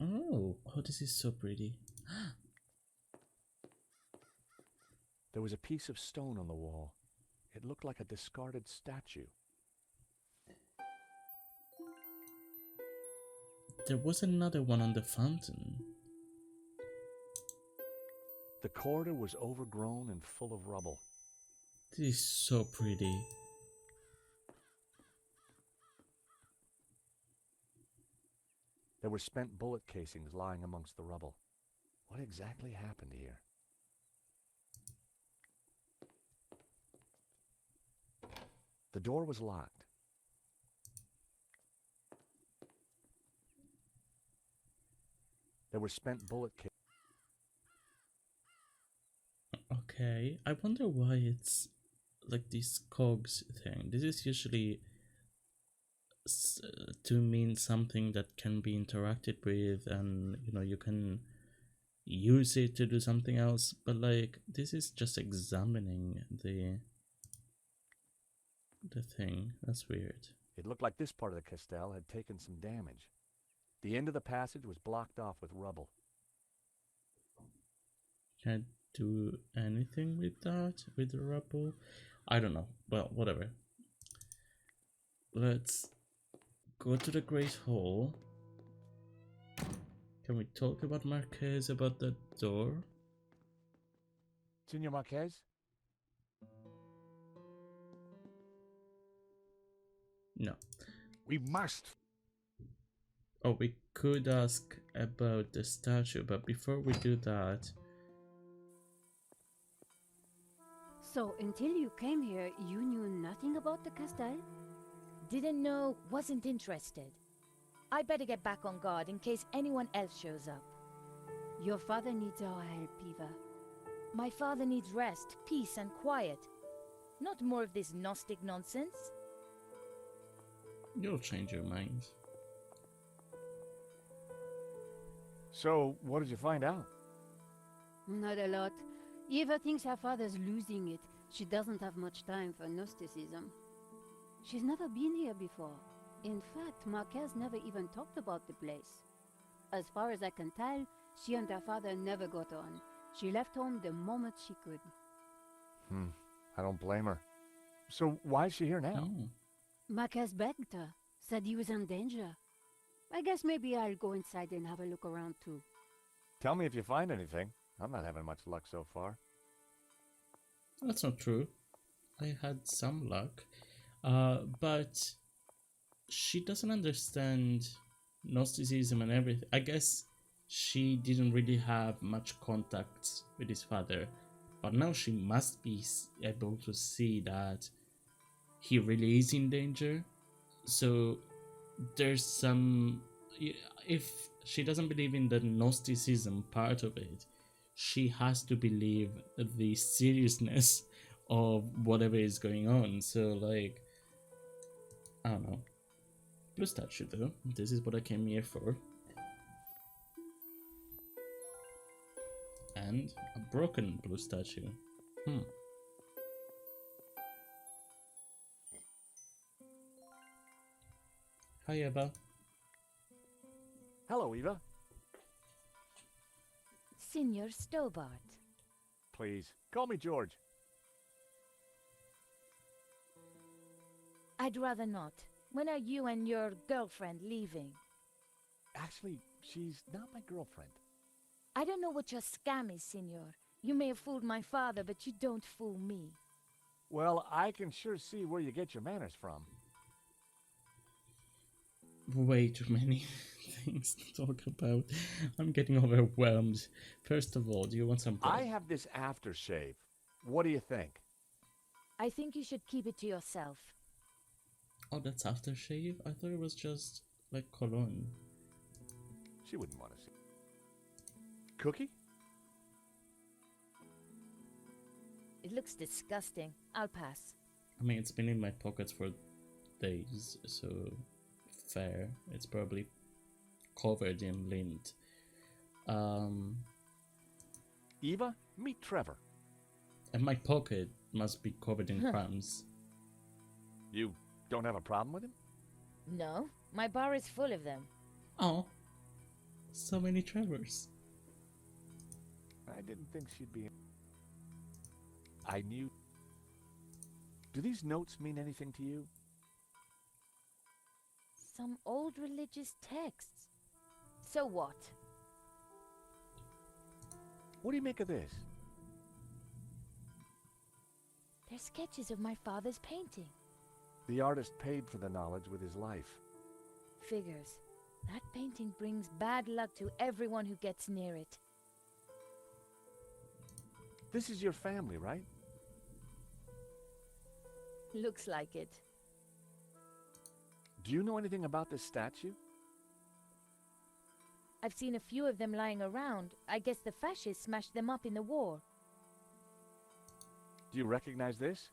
Oh, this is so pretty. There was a piece of stone on the wall. It looked like a discarded statue. There was another one on the fountain. The corridor was overgrown and full of rubble. This is so pretty. There were spent bullet casings lying amongst the rubble. What exactly happened here? The door was locked. There were spent bullet casings. Okay, I wonder why it's like this cogs thing. This is usually to mean something that can be interacted with, and you can use it to do something else, but like this is just examining the thing. That's weird. It looked like this part of the castell had taken some damage. The end of the passage was blocked off with rubble. Can't do anything with that, with the rubble. I don't know. Well, whatever. Let's go to the Great Hall. Can we talk about Marquez, about the door? Senor Marquez? No. We must. Oh, we could ask about the statue, but before we do that... So, until you came here, you knew nothing about the castle? Didn't know, wasn't interested. I better get back on guard in case anyone else shows up. Your father needs our help, Eva. My father needs rest, peace, and quiet. Not more of this Gnostic nonsense. You'll change your mind. So, what did you find out? Not a lot. Eva thinks her father's losing it. She doesn't have much time for Gnosticism. She's never been here before. In fact, Marquez never even talked about the place. As far as I can tell, she and her father never got on. She left home the moment she could. I don't blame her. So why is she here now? Oh. Marquez begged her, said he was in danger. I guess maybe I'll go inside and have a look around too. Tell me if you find anything. I'm not having much luck so far. That's not true. I had some luck. But she doesn't understand Gnosticism and everything. I guess she didn't really have much contact with his father, but now she must be able to see that he really is in danger. So there's some... If she doesn't believe in the Gnosticism part of it, she has to believe the seriousness of whatever is going on. So like, I don't know. Blue statue though. This is what I came here for. And a broken blue statue. Hi Eva. Hello, Eva. Senor Stobart. Please, call me George. I'd rather not. When are you and your girlfriend leaving? Actually, she's not my girlfriend. I don't know what your scam is, senor. You may have fooled my father, but you don't fool me. Well, I can sure see where you get your manners from. Way too many things to talk about. I'm getting overwhelmed. First of all, do you want some... I have this aftershave. What do you think? I think you should keep it to yourself. Oh, that's aftershave? I thought it was just like cologne. She wouldn't want to see. Cookie? It looks disgusting. I'll pass. I mean, it's been in my pockets for days, so fair. It's probably covered in lint. Eva, meet Trevor. And my pocket must be covered in crumbs. You don't have a problem with him? No, my bar is full of them. Oh, so many Trevors. I didn't think she'd be... I knew... Do these notes mean anything to you? Some old religious texts. So what? What do you make of this? They're sketches of my father's painting. The artist paid for the knowledge with his life. Figures. That painting brings bad luck to everyone who gets near it. This is your family, right? Looks like it. Do you know anything about this statue? I've seen a few of them lying around. I guess the fascists smashed them up in the war. Do you recognize this?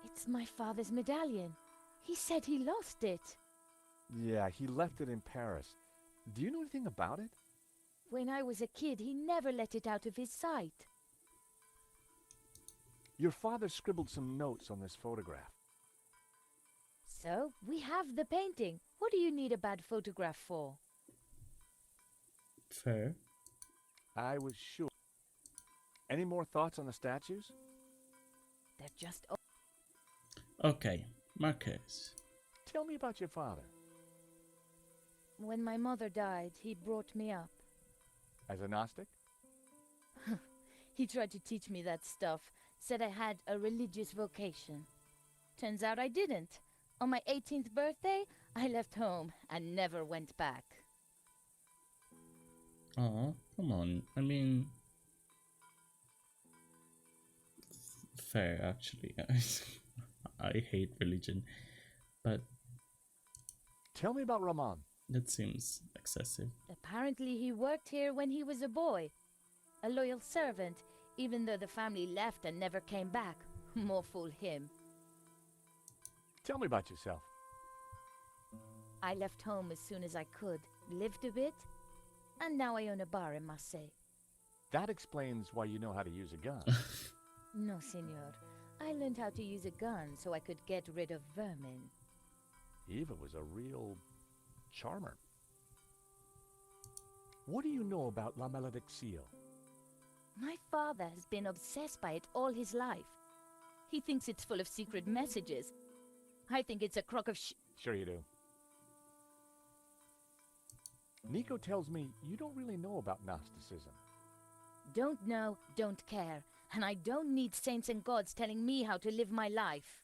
It's my father's medallion. He said he lost it. Yeah, he left it in Paris. Do you know anything about it? When I was a kid, he never let it out of his sight. Your father scribbled some notes on this photograph. So, we have the painting. What do you need a bad photograph for? Fair. I was sure. Any more thoughts on the statues? They're just... Okay, Marquez. Tell me about your father. When my mother died, he brought me up. As a Gnostic? He tried to teach me that stuff, said I had a religious vocation. Turns out I didn't. On my 18th birthday, I left home and never went back. Oh, come on. I mean... Fair, actually. I hate religion. But Tell me about Rahman. that seems excessive. Apparently he worked here when he was a boy. A loyal servant, even though the family left and never came back. More fool him. Tell me about yourself. I left home as soon as I could, lived a bit, and now I own a bar in Marseille. That explains why you know how to use a gun. No, senor. I learned how to use a gun so I could get rid of vermin. Eva was a real charmer. What do you know about La Malediccio? My father has been obsessed by it all his life. He thinks it's full of secret messages. I think it's a crock of Sure you do. Nico tells me you don't really know about Gnosticism. Don't know, don't care. And I don't need saints and gods telling me how to live my life.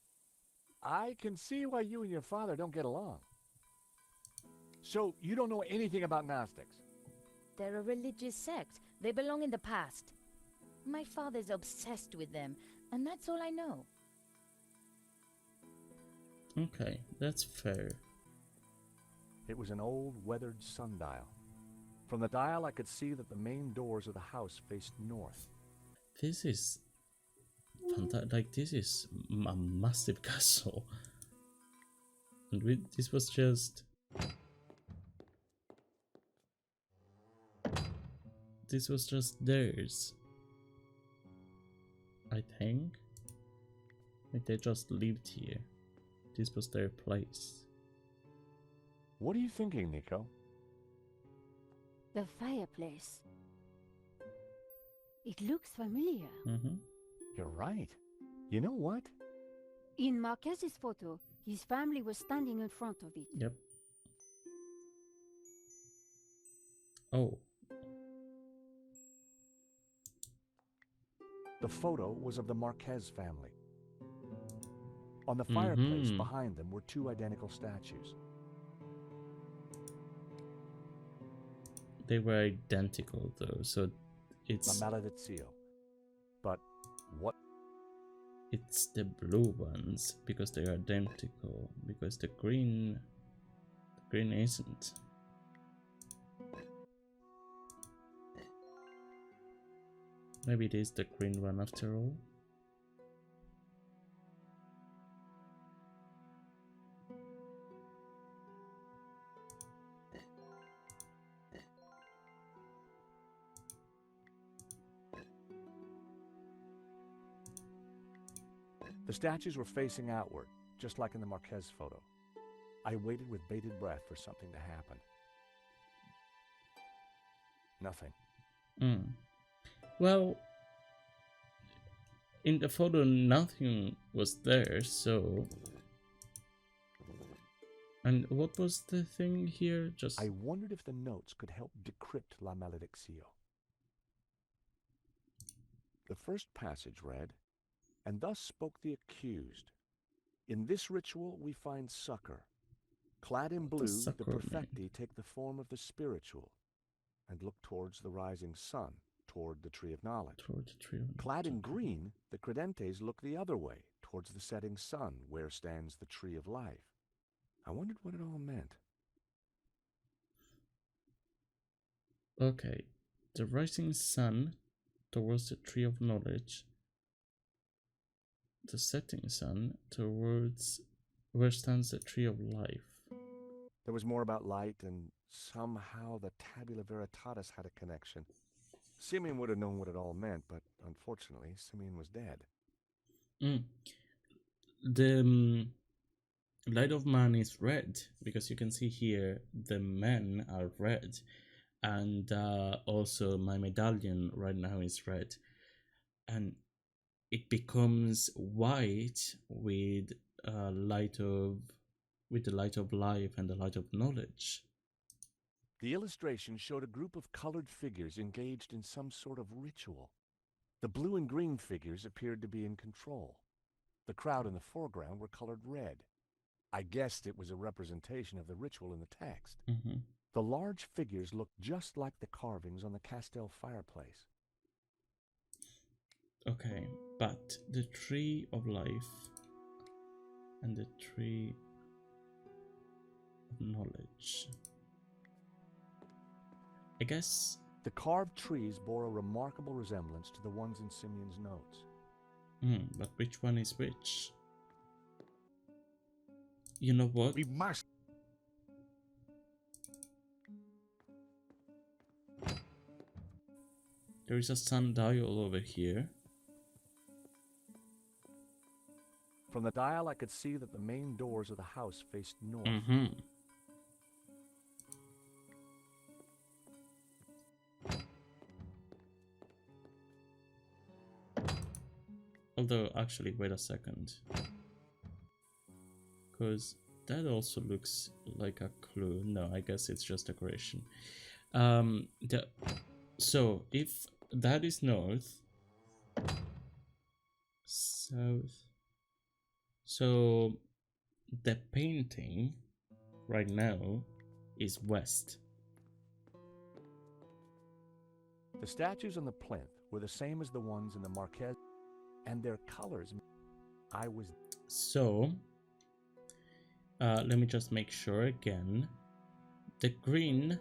I can see why you and your father don't get along. So, you don't know anything about Gnostics? They're a religious sect. They belong in the past. My father's obsessed with them, and that's all I know. Okay, that's fair. It was an old, weathered sundial. From the dial, I could see that the main doors of the house faced north. This is fantastic. Like, this is a massive castle. And this was just... This was just theirs. I think. Like, they just lived here. This was their place. What are you thinking, Nico? The fireplace. It looks familiar. Mm-hmm. You're right. You know what? In Marquez's photo, his family was standing in front of it. Yep. Oh. The photo was of the Marquez family. On the fireplace behind them were two identical statues. They were identical though, so it's... La Malediccio. But what? It's the blue ones, because they are identical, because the green isn't. Maybe it is the green one after all. The statues were facing outward, just like in the Marquez photo. I waited with bated breath for something to happen. Nothing. Mm. Well, in the photo, nothing was there, so. And what was the thing here? Just. I wondered if the notes could help decrypt La Maledictio. The first passage read, "And thus spoke the accused. In this ritual we find succor. Clad in What does blue, the succor mean? perfecti take the form of the spiritual and look towards the rising sun, toward the tree of knowledge. Toward the tree of Clad in knowledge. green, the credentes look the other way, towards the setting sun, where stands the tree of life." I wondered what it all meant. Okay. The rising sun towards the tree of knowledge. The setting sun towards where stands the tree of life. There was more about light, and somehow the Tabula Veritatis had a connection. Simeon would have known what it all meant, but unfortunately, Simeon was dead. The light of man is red, because you can see here the men are red, and also my medallion right now is red, and it becomes white with the light of life and the light of knowledge. The illustration showed a group of colored figures engaged in some sort of ritual. The blue and green figures appeared to be in control. The crowd in the foreground were colored red. I guessed it was a representation of the ritual in the text. Mm-hmm. The large figures looked just like the carvings on the Castell fireplace. Okay, but the tree of life and the tree of knowledge. I guess. The carved trees bore a remarkable resemblance to the ones in Simeon's notes. But which one is which? You know what? We must. There is a sundial over here. From the dial, I could see that the main doors of the house faced north. Mm-hmm. Although, actually, wait a second. Because that also looks like a clue. No, I guess it's just decoration. So, if that is north, south, so the painting right now is west. The statues on the plinth were the same as the ones in the Marquez, and their colors. So, let me just make sure again. The green,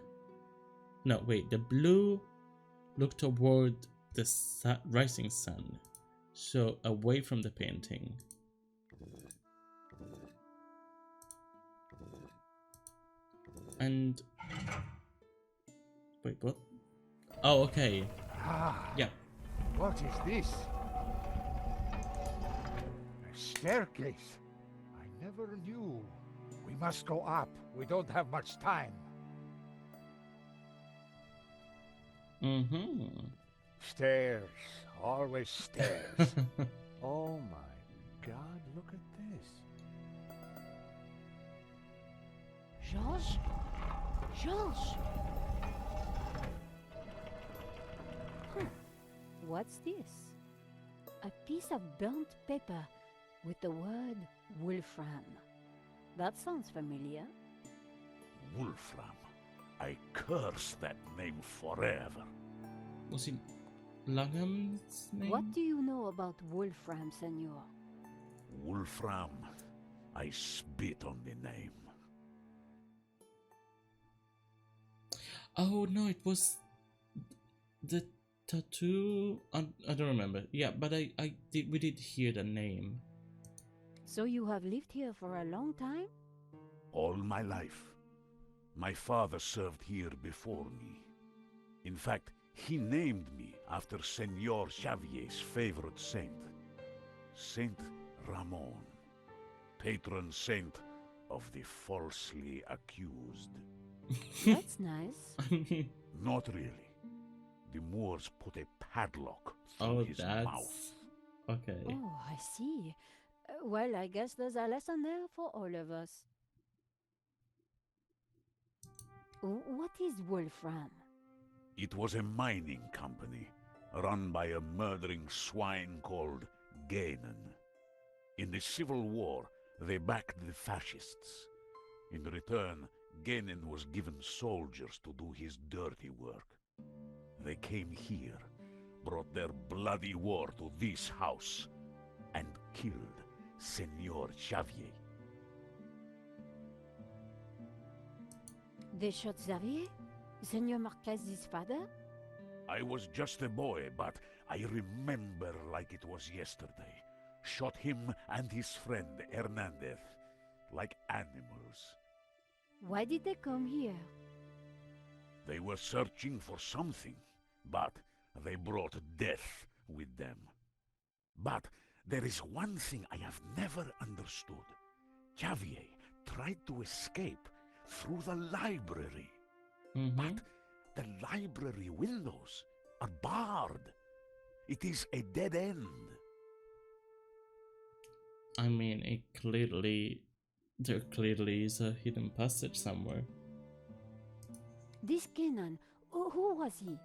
no, wait, the blue look toward the rising sun, so away from the painting. And wait, what? Oh, okay. Yeah. What is this? A staircase. I never knew. We must go up. We don't have much time. Mm-hmm. Stairs. Always stairs. Oh my God, look at this. Georges? Georges! What's this? A piece of burnt paper with the word Wolfram. That sounds familiar. Wolfram. I curse that name forever. Was it Langham's name? What do you know about Wolfram, senor? Wolfram. I spit on the name. Oh no, it was the tattoo. I don't remember. Yeah, but we did hear the name. So you have lived here for a long time? All my life. My father served here before me. In fact, he named me after Senor Xavier's favorite saint, Saint Ramon, patron saint of the falsely accused. That's nice. Not really. the Moors put a padlock through Oh, his that's mouth. okay. Oh, I see. Well, I guess there's a lesson there for all of us. What is Wolfram? It was a mining company run by a murdering swine called Ganon. In the Civil War, they backed the fascists. In return, Ganon was given soldiers to do his dirty work. They came here, brought their bloody war to this house, and killed Senor Xavier. They shot Xavier? Senor Marquez's father? I was just a boy, but I remember like it was yesterday. Shot him and his friend Hernandez, like animals. Why did they come here? They were searching for something, but they brought death with them. But there is one thing I have never understood. Xavier tried to escape through the library. But the library windows are barred. It is a dead end. I mean, there clearly is a hidden passage somewhere. This Kenan, who was he?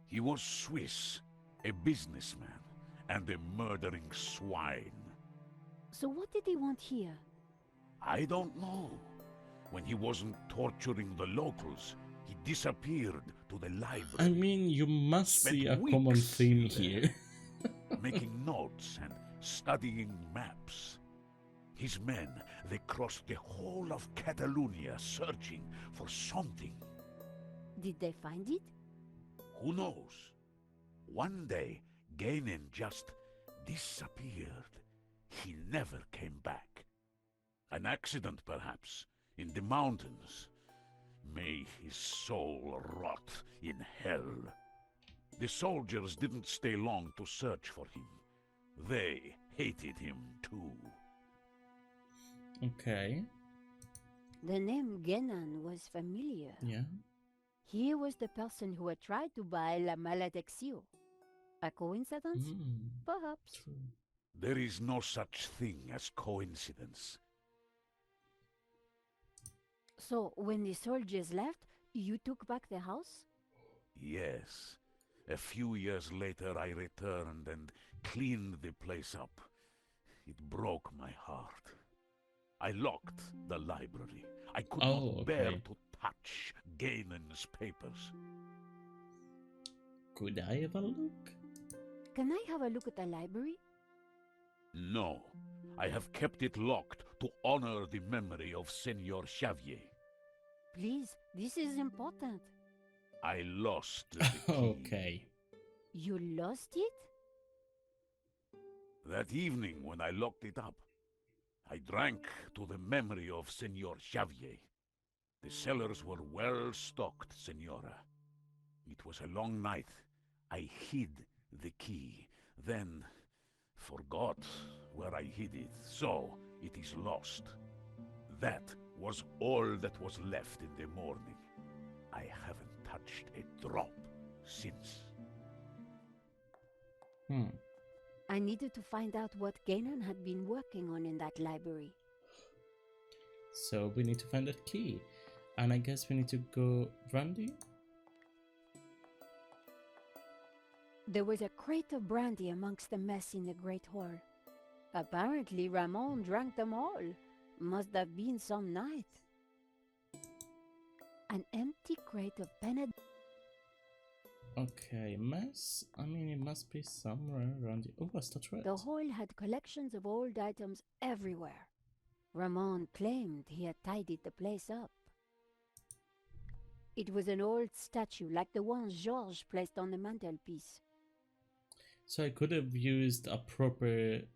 He was Swiss, a businessman, and a murdering swine. So what did he want here? I don't know. When he wasn't torturing the locals, he disappeared to the library. I mean, you must Spent see a weeks common theme there. here. Making notes and studying maps. His men, they crossed the whole of Catalonia searching for something. Did they find it? Who knows? One day, Ganon just disappeared. He never came back. An accident, perhaps, in the mountains. May his soul rot in hell. The soldiers didn't stay long to search for him. They hated him too. Okay. The name Genan was familiar. Yeah. He was the person who had tried to buy La Maledicción. A coincidence? Perhaps. True. There is no such thing as coincidence. So, when the soldiers left, you took back the house? Yes. A few years later I returned and cleaned the place up. It broke my heart. I locked the library. I could not bear to touch Ganon's papers. Could I have a look? Can I have a look at the library? No. I have kept it locked to honor the memory of Senor Xavier. Please, this is important. I lost the key. Okay. You lost it? That evening when I locked it up, I drank to the memory of Senor Xavier. The cellars were well stocked, Senora. It was a long night. I hid the key, then forgot where I hid it, so it is lost. That was all that was left in the morning. I haven't touched a drop since. I needed to find out what Ganon had been working on in that library. So we need to find that key. And I guess we need to go brandy? There was a crate of brandy amongst the mess in the Great Hall. Apparently Ramon drank them all. Must have been some night. An empty crate of Benedict. Okay, mess? I mean, it must be somewhere around here. Oh, a statuette. The hall had collections of old items everywhere. Ramon claimed he had tidied the place up. It was an old statue like the one Georges placed on the mantelpiece. So I could have used a proper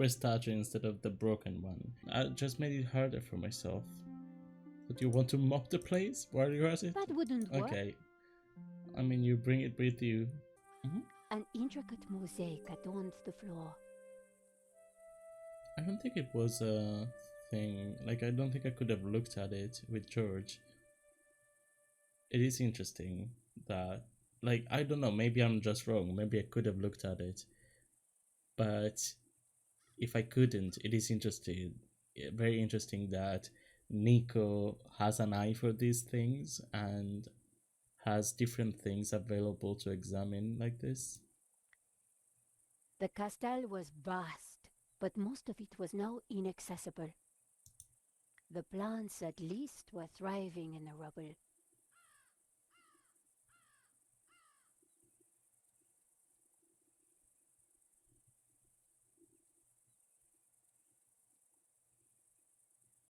statue instead of the broken one. I just made it harder for myself. But you want to mop the place while you're at it? That wouldn't work. Okay. I mean, you bring it with you. An intricate mosaic adorned the floor. I don't think it was a thing. Like, I don't think I could have looked at it with George. It is interesting that like, I don't know, maybe I'm just wrong. Maybe I could have looked at it. But if I couldn't, it is interesting, very interesting that Nico has an eye for these things and has different things available to examine like this. The castle was vast, but most of it was now inaccessible. The plants, at least, were thriving in the rubble,